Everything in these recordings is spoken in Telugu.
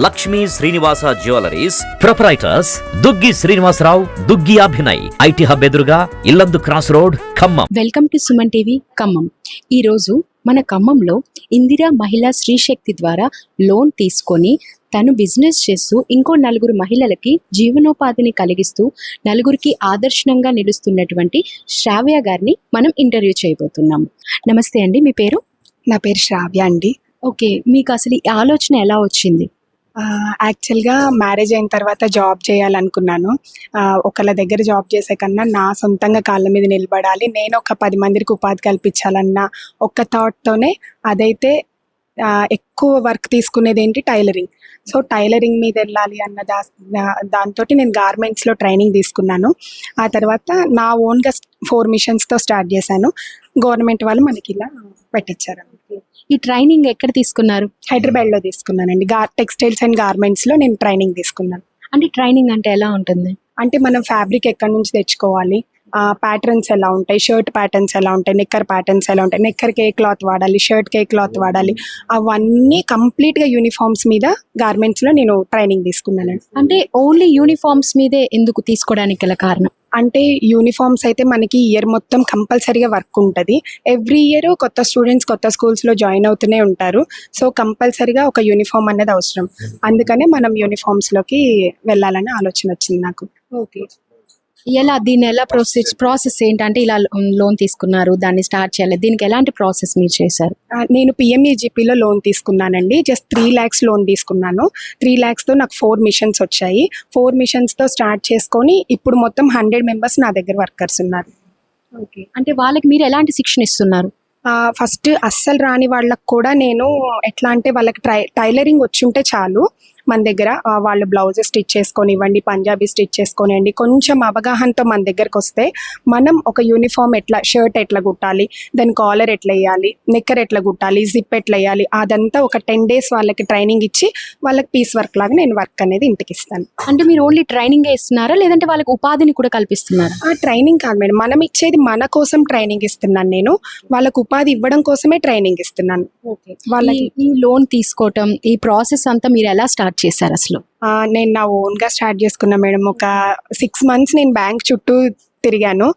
Lakshmi Srinivasa jewelleries proprietors Duggi Srinivasa Rao, Duggi Abhinay, IT hub ఎదురుగా Yellandu cross road, Khammam. Welcome to Suman TV Khammam. ఈరోజు మన ఖమ్మంలో ఇందిరా మహిళా శ్రీశక్తి ద్వారా లోన్ తీసుకొని తను బిజినెస్ చేస్తూ ఇంకో నలుగురు మహిళలకి జీవనోపాధిని కలిగిస్తూ నలుగురికి ఆదర్శంగా నిలుస్తున్నటువంటి శ్రావ్య గారిని మనం ఇంటర్వ్యూ చేయబోతున్నాము. నమస్తే అండి, మీ పేరు? నా పేరు శ్రావ్య అండి. ఓకే, మీకు అసలు ఈ ఆలోచన ఎలా వచ్చింది? యాక్చువల్గా మ్యారేజ్ అయిన తర్వాత జాబ్ చేయాలనుకున్నాను. ఒకళ్ళ దగ్గర జాబ్ చేసే కన్నా నా సొంతంగా కాళ్ళ మీద నిలబడాలి, నేను ఒక 10 మందికి ఉపాధి కల్పించాలన్న ఒక్క థాట్తోనే అదైతే ఎక్కువ వర్క్ తీసుకునేది ఏంటి, టైలరింగ్. సో టైలరింగ్ మీద వెళ్ళాలి అన్న దాంతో నేను గార్మెంట్స్లో ట్రైనింగ్ తీసుకున్నాను. ఆ తర్వాత నా ఓన్గా 4 మిషన్స్తో స్టార్ట్ చేశాను. గవర్నమెంట్ వాళ్ళు మనకి ఇలా పెట్టించారు. ఈ ట్రైనింగ్ ఎక్కడ తీసుకున్నారు? హైదరాబాద్లో తీసుకున్నానండి. టెక్స్టైల్స్ అండ్ గార్మెంట్స్లో నేను ట్రైనింగ్ తీసుకున్నాను. అంటే ట్రైనింగ్ అంటే ఎలా ఉంటుంది? అంటే మనం ఫ్యాబ్రిక్ ఎక్కడి నుంచి తెచ్చుకోవాలి, ప్యాటర్న్స్ ఎలా ఉంటాయి, షర్ట్ ప్యాటర్న్స్ ఎలా ఉంటాయి, నెక్కర్ ప్యాటర్న్స్ ఎలా ఉంటాయి, నెక్కర్కి ఏ క్లాత్ వాడాలి, షర్ట్కి ఏ క్లాత్ వాడాలి, అవన్నీ కంప్లీట్గా యూనిఫామ్స్ మీద గార్మెంట్స్లో నేను ట్రైనింగ్ తీసుకున్నాను. అంటే ఓన్లీ యూనిఫామ్స్ మీదే ఎందుకు తీసుకోవడానికి గల కారణం? అంటే యూనిఫామ్స్ అయితే మనకి ఇయర్ మొత్తం కంపల్సరీగా వర్క్ ఉంటుంది. ఎవ్రీ ఇయర్ కొత్త స్టూడెంట్స్ కొత్త స్కూల్స్లో జాయిన్ అవుతూనే ఉంటారు. సో కంపల్సరీగా ఒక యూనిఫామ్ అనేది అవసరం. అందుకనే మనం యూనిఫామ్స్లోకి వెళ్ళాలనే ఆలోచన వచ్చింది నాకు. ఓకే, దీన్ని ఎలా ప్రాసెస్ ఏంటంటే ఇలా లోన్ తీసుకున్నారు, దాన్ని స్టార్ట్ చేయాలి, దీనికి ఎలాంటి ప్రాసెస్ మీరు చేశారు? నేను PMEGPలో లోన్ తీసుకున్నానండి. జస్ట్ 3 lakhs లోన్ తీసుకున్నాను. 3 lakhsతో నాకు 4 మిషన్స్ వచ్చాయి. 4 మిషన్స్తో స్టార్ట్ చేసుకొని ఇప్పుడు మొత్తం 100 మెంబర్స్ నా దగ్గర వర్కర్స్ ఉన్నారు. ఓకే, అంటే వాళ్ళకి మీరు ఎలాంటి శిక్షణ ఇస్తున్నారు? ఫస్ట్ అస్సలు రాని వాళ్ళకు కూడా నేను ఎట్లా అంటే వాళ్ళకి టైలరింగ్ వచ్చి ఉంటే చాలు మన దగ్గర. వాళ్ళు బ్లౌజెస్ స్టిచ్ చేసుకొనివ్వండి, పంజాబీ స్టిచ్ చేసుకొనివ్వండి, కొంచెం అవగాహనతో మన దగ్గరకు వస్తే మనం ఒక యూనిఫామ్ ఎట్లా, షర్ట్ ఎట్లా కుట్టాలి, దాని కాలర్ ఎట్లా వేయాలి, నెక్కర్ ఎట్లా కుట్టాలి, జిప్ ఎట్లా వేయాలి, అదంతా ఒక 10 days వాళ్ళకి ట్రైనింగ్ ఇచ్చి వాళ్ళకి పీస్ వర్క్ లాగా నేను వర్క్ అనేది ఇంటికి ఇస్తాను. అంటే మీరు ఓన్లీ ట్రైనింగ్ ఇస్తున్నారా, లేదంటే వాళ్ళకి ఉపాధిని కూడా కల్పిస్తున్నారా? ట్రైనింగ్ కాదు మేడం, మనం ఇచ్చేది మన కోసం ట్రైనింగ్ ఇస్తున్నాను. నేను వాళ్ళకు ఉపాధి ఇవ్వడం కోసమే ట్రైనింగ్ ఇస్తున్నాను. వాళ్ళకి ఈ లోన్ తీసుకోవటం, ఈ ప్రాసెస్ అంతా మీరు ఎలా స్టార్ట్ చేశారు అసలు? నేను నా ఓన్గా స్టార్ట్ చేసుకున్నా మేడం. ఒక 6 months నేను బ్యాంక్ చుట్టూ తిరిగాను.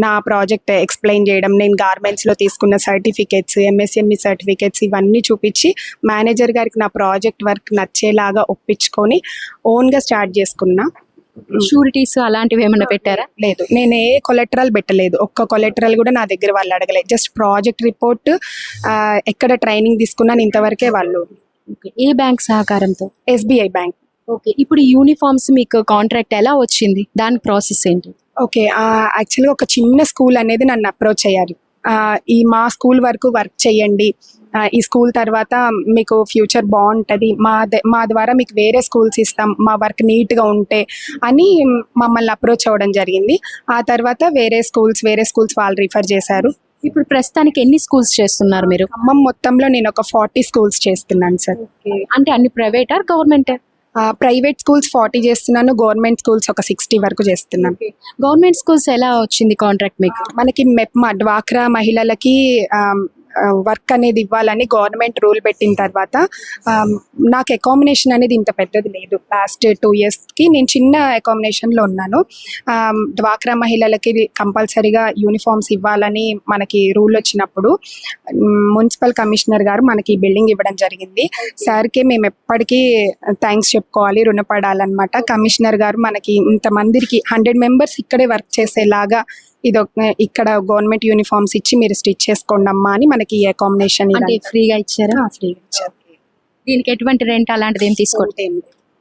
నా ప్రాజెక్ట్ ఎక్స్ప్లెయిన్ చేయడం, నేను గార్మెంట్స్లో తీసుకున్న సర్టిఫికేట్స్, MSME సర్టిఫికేట్స్ ఇవన్నీ చూపించి మేనేజర్ గారికి నా ప్రాజెక్ట్ వర్క్ నచ్చేలాగా ఒప్పించుకొని ఓన్గా స్టార్ట్ చేసుకున్నా. షూరిటీస్ అలాంటివి ఏమైనా పెట్టారా? లేదు, నేను ఏ కొలెటరల్ పెట్టలేదు. ఒక్క కొలెటరల్ కూడా నా దగ్గర వాళ్ళు అడగలేదు. జస్ట్ ప్రాజెక్ట్ రిపోర్ట్, ఎక్కడ ట్రైనింగ్ తీసుకున్నాను ఇంతవరకే వాళ్ళు. ఏ బ్యాంక్ సహకారంతో? SBI bank. ఓకే, ఇప్పుడు యూనిఫామ్స్ మీకు కాంట్రాక్ట్ ఎలా వచ్చింది, దాని ప్రాసెస్ ఏంటి? ఓకే, యాక్చువల్గా ఒక చిన్న స్కూల్ అనేది నన్ను అప్రోచ్ అయ్యారు. ఈ మా స్కూల్ వరకు వర్క్ చేయండి, ఈ స్కూల్ తర్వాత మీకు ఫ్యూచర్ బాగుంటుంది, మా ద్వారా మీకు వేరే స్కూల్స్ ఇస్తాం, మా వర్క్ నీట్గా ఉంటే అని మమ్మల్ని అప్రోచ్ అవ్వడం జరిగింది. ఆ తర్వాత వేరే స్కూల్స్ వాళ్ళు రిఫర్ చేశారు. ఇప్పుడు ప్రస్తుతానికి ఎన్ని స్కూల్స్ చేస్తున్నారు మీరు? ఖమ్మం మొత్తంలో నేను ఒక 40 schools చేస్తున్నాను సార్. అంటే అన్ని ప్రైవేటా గవర్నమెంట్? ప్రైవేట్ స్కూల్స్ 40 చేస్తున్నాను, గవర్నమెంట్ స్కూల్స్ ఒక 60 వరకు చేస్తున్నాను. గవర్నమెంట్ స్కూల్స్ ఎలా వచ్చింది కాంట్రాక్ట్ మీకు? మనకి మెప్మా డ్వాక్రా మహిళలకి వర్క్ అనేది ఇవ్వాలని గవర్నమెంట్ రూల్ పెట్టిన తర్వాత నాకు అకామిడేషన్ అనేది ఇంత పెద్దది లేదు. లాస్ట్ 2 yearsకి నేను చిన్న అకామిడేషన్లో ఉన్నాను. డ్వాక్రా మహిళలకి కంపల్సరీగా యూనిఫామ్స్ ఇవ్వాలని మనకి రూల్ వచ్చినప్పుడు మున్సిపల్ కమిషనర్ గారు మనకి బిల్డింగ్ ఇవ్వడం జరిగింది. సార్కి మేము ఎప్పటికీ థ్యాంక్స్ చెప్పుకోవాలి, రుణపడాలన్నమాట. కమిషనర్ గారు మనకి ఇంతమందికి 100 members ఇక్కడే వర్క్ చేసేలాగా ఇక్కడ గవర్నమెంట్ యూనిఫామ్స్ ఇచ్చి మీరు స్టిచ్ చేసుకోండి అమ్మా అని మనకి అకామిడేషన్ ఫ్రీగా ఇచ్చారా? ఫ్రీగా ఇచ్చారు. దీనికి ఎటువంటి రెంట్ అలాంటిది ఏం తీసుకుంటే?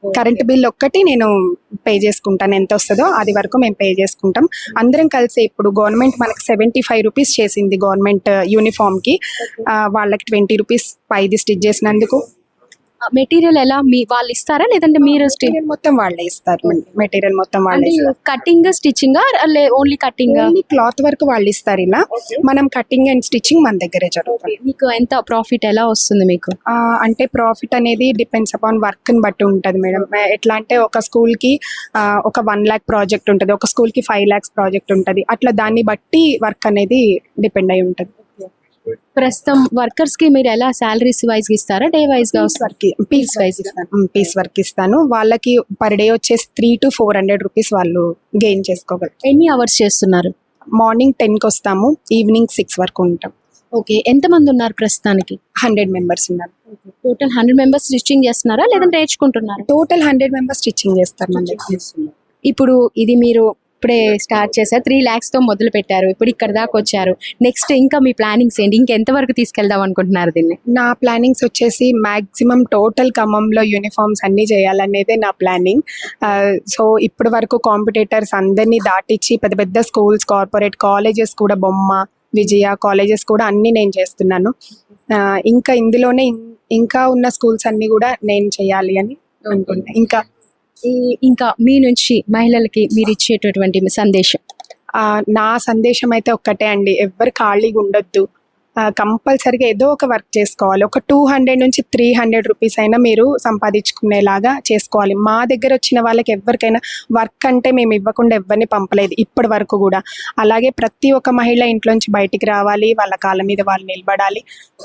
కరెంట్ బిల్ ఒక్కటి నేను పే చేసుకుంటాను, ఎంత వస్తుందో అది వరకు మేము పే చేసుకుంటాం. అందరం కలిసి ఇప్పుడు గవర్నమెంట్ మనకి 75 rupees చేసింది గవర్నమెంట్ యూనిఫామ్కి. వాళ్ళకి 20 rupees పైది స్టిచ్ చేసినందుకు. మెటీరియల్ ఎలా వాళ్ళు ఇస్తారా, లేదంటే మీరు మొత్తం వాళ్ళే ఇస్తారు? మెటీరియల్ మొత్తం వాళ్ళే. Cutting stitching only cutting? Cloth work వాళ్ళు ఇస్తారు. ఇలా మనం కటింగ్ అండ్ స్టిచ్చింగ్ మన దగ్గరే జరుగుతుంది. మీకు ఎంత ప్రాఫిట్ ఎలా వస్తుంది మీకు? అంటే ప్రాఫిట్ అనేది డిపెండ్స్ అపాన్ వర్క్ ని బట్టి ఉంటుంది మేడం. ఎట్లా అంటే ఒక స్కూల్ కి ఒక 1 lakh ప్రాజెక్ట్ ఉంటుంది, ఒక స్కూల్ కి 5 lakhs ప్రాజెక్ట్ ఉంటుంది. అట్లా దాన్ని బట్టి వర్క్ అనేది డిపెండ్ అయి ఉంటుంది. ప్రస్తుతం వర్కర్స్ కి మీరు ఎలా సాలరీస్ వైజ్ ఇస్తారా, డే వైజ్ గా పీస్ వర్క్ ఇస్తాను. వాళ్ళకి పర్ డే వచ్చేసి 300 to 400 రూపీస్ వాళ్ళు గెయిన్ చేసుకోగలరు. ఎన్ని అవర్స్ చేస్తున్నారు? మార్నింగ్ 10కి వస్తాము, ఈవినింగ్ 6 వరకు ఉంటాం. ఓకే, ఎంత మంది ఉన్నారు ప్రస్తుతానికి? 100 మెంబర్స్ ఉన్నారు. టోటల్ 100 మెంబర్స్ స్టిచ్చింగ్ చేస్తున్నారా లేదంటే నేర్చుకుంటున్నారా? టోటల్ 100 మెంబర్స్ స్టిచ్చింగ్ చేస్తారు మన దగ్గర. ఇప్పుడు ఇది మీరు ఇప్పుడే స్టార్ట్ చేశారు, 3 lakhs తో మొదలు పెట్టారు, ఇప్పుడు ఇక్కడ దాకా వచ్చారు. నెక్స్ట్ ఇంకా మీ ప్లానింగ్స్ ఏంటి? ఇంకెంత వరకు తీసుకెళ్దాం అనుకుంటున్నారు దీన్ని? నా ప్లానింగ్స్ వచ్చేసి మాక్సిమం టోటల్ ఖమ్మంలో యూనిఫామ్స్ అన్నీ చేయాలనేదే నా ప్లానింగ్. సో ఇప్పటి వరకు కాంపిటేటర్స్ అందరినీ దాటించి పెద్ద పెద్ద స్కూల్స్, కార్పొరేట్ కాలేజెస్ కూడా, బొమ్మ, విజయ కాలేజెస్ కూడా అన్నీ నేను చేస్తున్నాను. ఇంకా ఇందులోనే ఇంకా ఉన్న స్కూల్స్ అన్నీ కూడా నేను చేయాలి అని అనుకుంటున్నాను. ఇంకా మీ నుంచి మహిళలకి మీరు ఇచ్చేటటువంటి సందేశం? నా సందేశం అయితే ఒక్కటే అండి, ఎవ్వరు ఖాళీగా ఉండొద్దు. కంపల్సరీగా ఏదో ఒక వర్క్ చేసుకోవాలి. ఒక 200 నుంచి 300 రూపీస్ అయినా మీరు సంపాదించుకునేలాగా చేసుకోవాలి. మా దగ్గర వచ్చిన వాళ్ళకి ఎవరికైనా వర్క్ అంటే మేము ఇవ్వకుండా ఎవరిని పంపలేదు ఇప్పటి వరకు కూడా. అలాగే ప్రతి ఒక్క మహిళ ఇంట్లోంచి బయటికి రావాలి, వాళ్ళ కాళ్ళ మీద వాళ్ళు నిలబడాలి,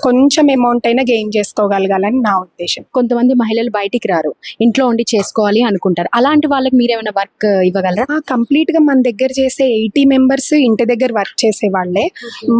కొంచెం అమౌంట్ అయినా గెయిన్ చేసుకోగలగాలని నా ఉద్దేశం. కొంతమంది మహిళలు బయటికి రారు, ఇంట్లో ఉండి చేసుకోవాలి అనుకుంటారు. అలాంటి వాళ్ళకి మీరు ఏమైనా వర్క్ ఇవ్వగలరా? కంప్లీట్ గా మన దగ్గర చేసే 80 మెంబర్స్ ఇంటి దగ్గర వర్క్ చేసే వాళ్ళే.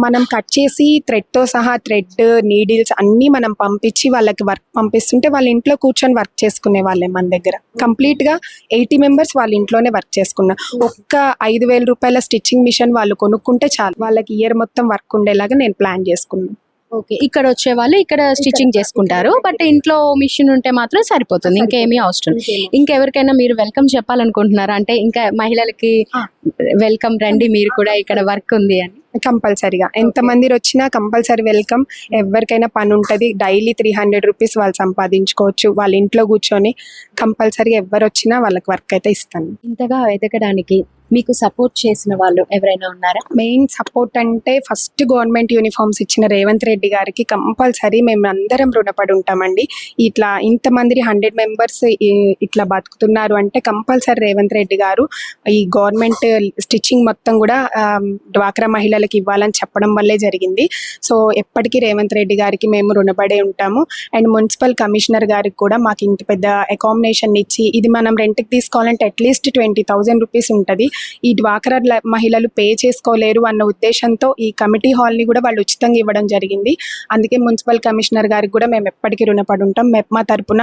మనం కట్ చేసి థ్రెడ్తో సహా థ్రెడ్, నీడిల్స్ అన్నీ మనం పంపించి వాళ్ళకి వర్క్ పంపిస్తుంటే వాళ్ళ ఇంట్లో కూర్చొని వర్క్ చేసుకునే వాళ్ళే మన దగ్గర. కంప్లీట్ గా 80 మెంబర్స్ వాళ్ళ ఇంట్లోనే వర్క్ చేసుకున్నారు. ఒక్క 5,000 రూపాయల స్టిచ్చింగ్ మిషన్ వాళ్ళు కొనుక్కుంటే చాలు, వాళ్ళకి ఇయర్ మొత్తం వర్క్ ఉండేలాగా నేను ప్లాన్ చేసుకున్నాను. ఓకే, ఇక్కడ వచ్చే వాళ్ళు ఇక్కడ స్టిచ్చింగ్ చేసుకుంటారు, బట్ ఇంట్లో మిషన్ ఉంటే మాత్రం సరిపోతుంది, ఇంకేమీ అవసరం. ఇంకెవరికైనా మీరు వెల్కమ్ చెప్పాలనుకుంటున్నారా? అంటే ఇంకా మహిళలకి వెల్కమ్ రండి, మీరు కూడా ఇక్కడ వర్క్ ఉంది అని. కంపల్సరీగా ఎంతమంది వచ్చినా కంపల్సరీ వెల్కమ్. ఎవరికైనా పని ఉంటుంది, డైలీ 300 రూపీస్ వాళ్ళు సంపాదించుకోవచ్చు వాళ్ళ ఇంట్లో కూర్చొని. కంపల్సరీ ఎవరు వచ్చినా వాళ్ళకి వర్క్ అయితే ఇస్తాను. ఇంతగా ఎదగడానికి మీకు సపోర్ట్ చేసిన వాళ్ళు ఎవరైనా ఉన్నారా? మెయిన్ సపోర్ట్ అంటే ఫస్ట్ గవర్నమెంట్ యూనిఫామ్స్ ఇచ్చిన రేవంత్ రెడ్డి గారికి కంపల్సరీ మేము అందరం రుణపడి ఉంటామండి. ఇట్లా ఇంతమంది 100 మెంబర్స్ ఇట్లా బతుకుతున్నారు అంటే కంపల్సరీ రేవంత్ రెడ్డి గారు ఈ గవర్నమెంట్ స్టిచ్చింగ్ మొత్తం కూడా డ్వాక్రా మహిళలకు ఇవ్వాలని చెప్పడం వల్లే జరిగింది. సో ఎప్పటికీ రేవంత్ రెడ్డి గారికి మేము రుణపడే ఉంటాము. అండ్ మున్సిపల్ కమిషనర్ గారికి కూడా మాకు ఇంత పెద్ద అకామిడేషన్ ఇచ్చి, ఇది మనం రెంట్కి తీసుకోవాలంటే అట్లీస్ట్ 20,000 రూపీస్ ఉంటుంది, ఈ డ్వాక్రా మహిళలు పే చేసుకోలేరు అన్న ఉద్దేశంతో ఈ కమిటీ హాల్ని కూడా వాళ్ళు ఉచితంగా ఇవ్వడం జరిగింది. అందుకే మున్సిపల్ కమిషనర్ గారికి కూడా మేము ఎప్పటికీ రుణపడి ఉంటాం. మెప్మా తరపున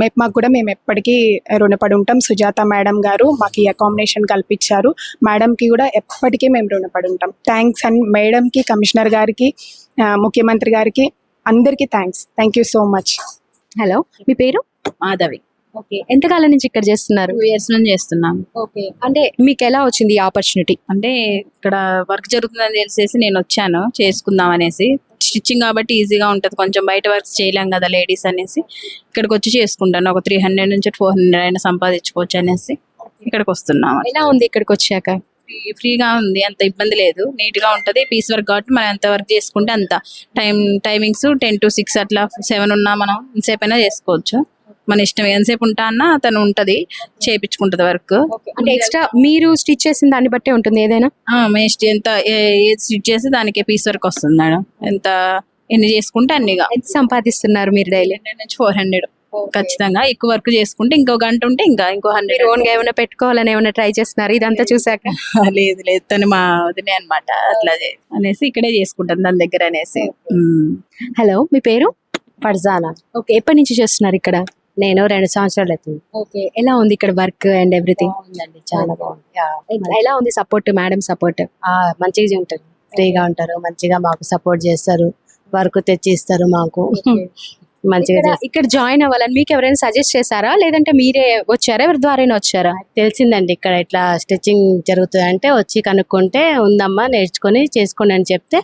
మెప్మాకు కూడా మేము ఎప్పటికీ రుణపడి ఉంటాం. సుజాత మేడం గారు మాకు ఈ అకామిడేషన్ కల్పించారు, మేడంకి కూడా ఎప్పటికీ మేము రుణపడి ఉంటాం. థ్యాంక్స్ అండ్ మేడంకి, కమిషనర్ గారికి, ముఖ్యమంత్రి గారికి అందరికీ thanks. Thank you so much. Hello, మీ పేరు? మాధవి. ఓకే, ఎంతకాలం నుంచి ఇక్కడ చేస్తున్నారు? 2 years నుంచి చేస్తున్నాను. ఓకే, అంటే మీకు ఎలా వచ్చింది ఈ ఆపర్చునిటీ? అంటే ఇక్కడ వర్క్ జరుగుతుందని తెలిసేసి నేను వచ్చాను చేసుకుందాం అనేసి. స్టిచ్చింగ్ కాబట్టి ఈజీగా ఉంటుంది, కొంచెం బయట వర్క్స్ చేయలేం కదా లేడీస్ అనేసి ఇక్కడికి వచ్చి చేసుకుంటాను. ఒక 300 నుంచి 400 అయినా సంపాదించుకోవచ్చు అనేసి ఇక్కడికి వస్తున్నాము. ఎలా ఉంది ఇక్కడికి వచ్చాక? ఫ్రీగా ఉంది, అంత ఇబ్బంది లేదు, నీట్ గా ఉంటది, పీస్ వర్క్ కాబట్టి మనం ఎంత వర్క్ చేసుకుంటే అంత. టైమింగ్స్ 10 to 6 అట్లా 7 ఉన్నా మనం ఎంతసేపు అయినా చేసుకోవచ్చు, మన ఇష్టం. ఎంతసేపు ఉంటా అన్నా తను ఉంటది, చేపించుకుంటది వర్క్. అంటే ఎక్స్ట్రా మీరు స్టిచ్ చేసిన దాన్ని బట్టే ఉంటుంది ఏదైనా? మేస్ట్ ఎంత ఏది స్టిచ్ చేసి దానికి పీస్ వర్క్ వస్తుంది మేడం. ఎంత ఎన్ని చేసుకుంటే అన్నిగా. ఎంత సంపాదిస్తున్నారు మీరు డైలీ? 100 నుంచి 400 ఖచ్చితంగా. ఎక్కువ వర్క్ చేసుకుంటే ఇంకో గంట ఉంటే ఇంకో 100. ఓన్ గా ఏమైనా పెట్టుకోవాలని ఏమైనా ట్రై చేస్తున్నారు ఇదంతా చూసాక? లేదు లేదు, తను మా వదిలే అనమాట, అట్లా అనేసి ఇక్కడే చేసుకుంటాను దాని దగ్గర అనేసి. హలో, మీ పేరు? పర్జానా. ఓకే, ఎప్పటి నుంచి చేస్తున్నారు ఇక్కడ? నేను 2 సంవత్సరాలు అవుతుంది. ఓకే, ఎలా ఉంది ఇక్కడ వర్క్ అండ్ ఎవ్రీథింగ్? బాగుందండి, చాలా బాగుంది. ఎలా ఉంది సపోర్ట్, మేడం సపోర్ట్? మంచిగా ఉంటుంది, ఫ్రీగా ఉంటారు, మంచిగా మాకు సపోర్ట్ చేస్తారు, వర్క్ తెచ్చి ఇస్తారు మాకు. మంచిగా ఇక్కడ జాయిన్ అవ్వాలని మీకు ఎవరైనా సజెస్ట్ చేశారా లేదంటే మీరే వచ్చారా, ఎవరి ద్వారా వచ్చారా? తెలిసిందండి ఇక్కడ ఇట్లా స్టిచ్చింగ్ జరుగుతుంది అంటే వచ్చి కనుక్కుంటే ఉందమ్మా నేర్చుకొని చేసుకోండి అని చెప్తే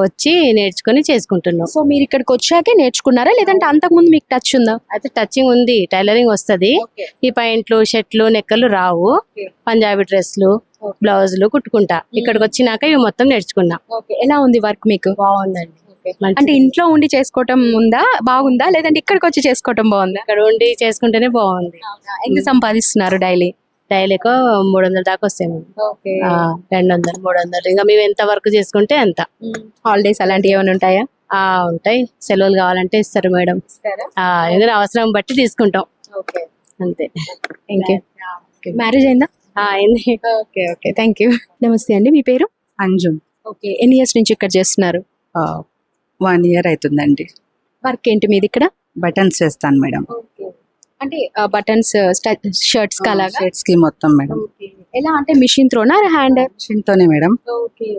వచ్చి నేర్చుకొని చేసుకుంటున్నాం. సో మీరు ఇక్కడికి వచ్చాకే నేర్చుకున్నారా లేదంటే అంతకుముందు మీకు టచ్ ఉందా? అయితే టచింగ్ ఉంది, టైలరింగ్ వస్తుంది, ఈ పాయింట్లు, షర్ట్లు, నెక్కలు రావు, పంజాబీ డ్రెస్లు, బ్లౌజులు కుట్టుకుంటా. ఇక్కడికి వచ్చినాక ఇవి మొత్తం నేర్చుకున్నా. ఎలా ఉంది వర్క్ మీకు? బాగుందండి. అంటే ఇంట్లో ఉండి చేసుకోవటం బాగుందా లేదంటే ఇక్కడికి వచ్చి చేసుకోవటం బాగుందా? ఇక్కడ ఉండి చేసుకుంటేనే బాగుంది. ఎంత సంపాదిస్తున్నారు డైలీ? డైలీకో 300 దాకా వస్తాయి మేడం. ఓకే 200 300 ఇంకా మేము ఎంత వర్క్ చేసుకుంటే అంత. హాలిడేస్ అలాంటివి ఏమైనా ఉంటాయా? ఉంటాయి, సెలవులు కావాలంటే ఇస్తారు మేడం. ఏదైనా అవసరం బట్టి తీసుకుంటాం ఓకే అంతే. Thank you. మ్యారేజ్ అయిందా? అయింది. Okay okay thank you. నమస్తే అండి, మీ పేరు? అంజుమ్. ఓకే, ఎన్ని ఇయర్స్ నుంచి ఇక్కడ చేస్తున్నారు? 1 year అవుతుందండి. వర్క్ ఏంటి మీది ఇక్కడ? బటన్స్ వేస్తాను మేడం. అంటే బటన్స్ షర్ట్స్ అలాగా? షర్ట్స్ కి మొత్తం మేడం. ఎలా అంటే మిషన్ త్రోనా హ్యాండ్? మిషన్ తోనే మేడం. ఓకే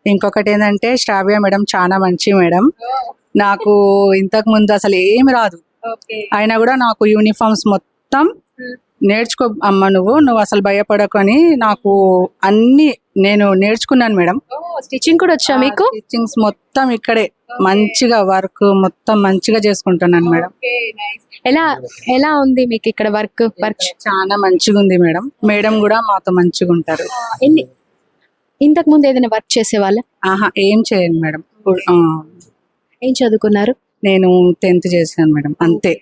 ఇంకొకటి ఏంటంటే శ్రావ్య మేడం చాలా మంచి మేడం. నాకు ఇంతకు ముందు అసలు ఏమి రాదు, ఓకే అయినా కూడా నాకు యూనిఫామ్స్ మొత్తం నేర్చుకో అమ్మ, నువ్వు అసలు భయపడకు అని నాకు అన్ని నేను నేర్చుకున్నాను మేడం. స్టిచ్చింగ్ కూడా వచ్చా మీకు? స్టిచ్చింగ్స్ మొత్తం ఇక్కడే మంచిగా వర్క్ మొత్తం మంచిగా చేసుకుంటున్నాను మేడం. ఎలా ఎలా ఉంది మీకు ఇక్కడ వర్క్? చాలా మంచిగా ఉంది మేడం. మేడం కూడా మాతో మంచిగా ఉంటారు. ఎన్ని ఇంతకు ముందు ఏదైనా వర్క్ చేసేవాళ్ళ? ఏం చేయను మేడం. ఏం చదువుకున్నారు? నేను 10th చేశాను మేడం, అంతే.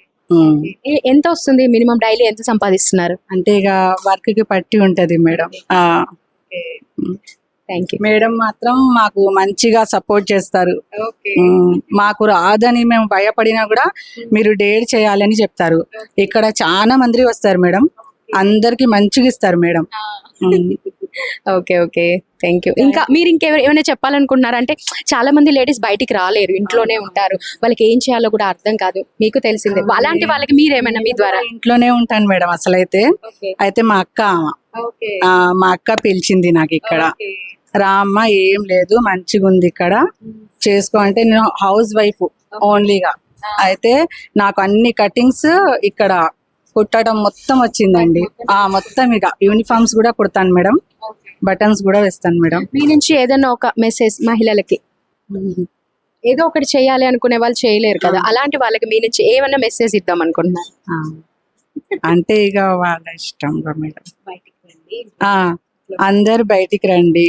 ఎంత వస్తుంది మినిమం? డైలీ ఎంత సంపాదిస్తున్నారు? అంటే ఇక వర్క్ కి పట్టి ఉంటది మేడం. Thank you. మేడం మాత్రం మాకు మంచిగా సపోర్ట్ చేస్తారు. మాకు రాదని మేము భయపడినా కూడా మీరు డేర్ చేయాలని చెప్తారు. ఇక్కడ చాలా మంది వస్తారు మేడం, అందరికి మంచిగా ఇస్తారు madam. Okay okay thank you. ఇంకా మీరు ఏమైనా చెప్పాలనుకుంటున్నారా? అంటే చాలా మంది లేడీస్ బయటికి రాలేరు, ఇంట్లోనే ఉంటారు, వాళ్ళకి ఏం చేయాలో కూడా అర్థం కాదు, మీకు తెలిసిందే. అలాంటి వాళ్ళకి మీరేమైనా మీ ద్వారా? ఇంట్లోనే ఉంటాను మేడం అసలు అయితే మా అక్క పిలిచింది నాకు ఇక్కడ, రా అమ్మ ఏం లేదు మంచిగా ఉంది ఇక్కడ చేసుకో అంటే, నేను హౌస్ వైఫ్ ఓన్లీగా అయితే నాకు అన్ని కటింగ్స్ ఇక్కడ కుట్టడం మొత్తం వచ్చిందండి. మొత్తం ఇక యూనిఫామ్స్ కూడా కుడతాను మేడం, బటన్స్ కూడా వేస్తాను మేడం. మీ నుంచి ఏదైనా ఒక మెసేజ్ మహిళలకి, ఏదో ఒకటి చేయాలి అనుకునే వాళ్ళు చేయలేరు కదా, అలాంటి వాళ్ళకి మీ నుంచి ఏమైనా మెసేజ్ ఇద్దాం అనుకుంటున్నారు? అంటే ఇక వాళ్ళ ఇష్టంగా మేడం. అందరు బయటికి రండి,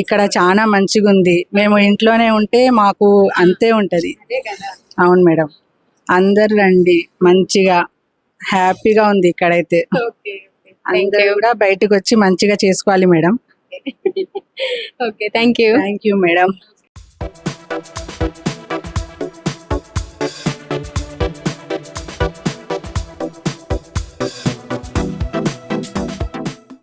ఇక్కడ చాలా మంచిగా ఉంది. మేము ఇంట్లోనే ఉంటే మాకు అంతే ఉంటది. అవును మేడం, అందరు రండి, మంచిగా హ్యాపీగా ఉంది ఇక్కడైతే. అందరూ కూడా బయటకు వచ్చి మంచిగా చేసుకోవాలి madam. Okay thank you. Thank you madam.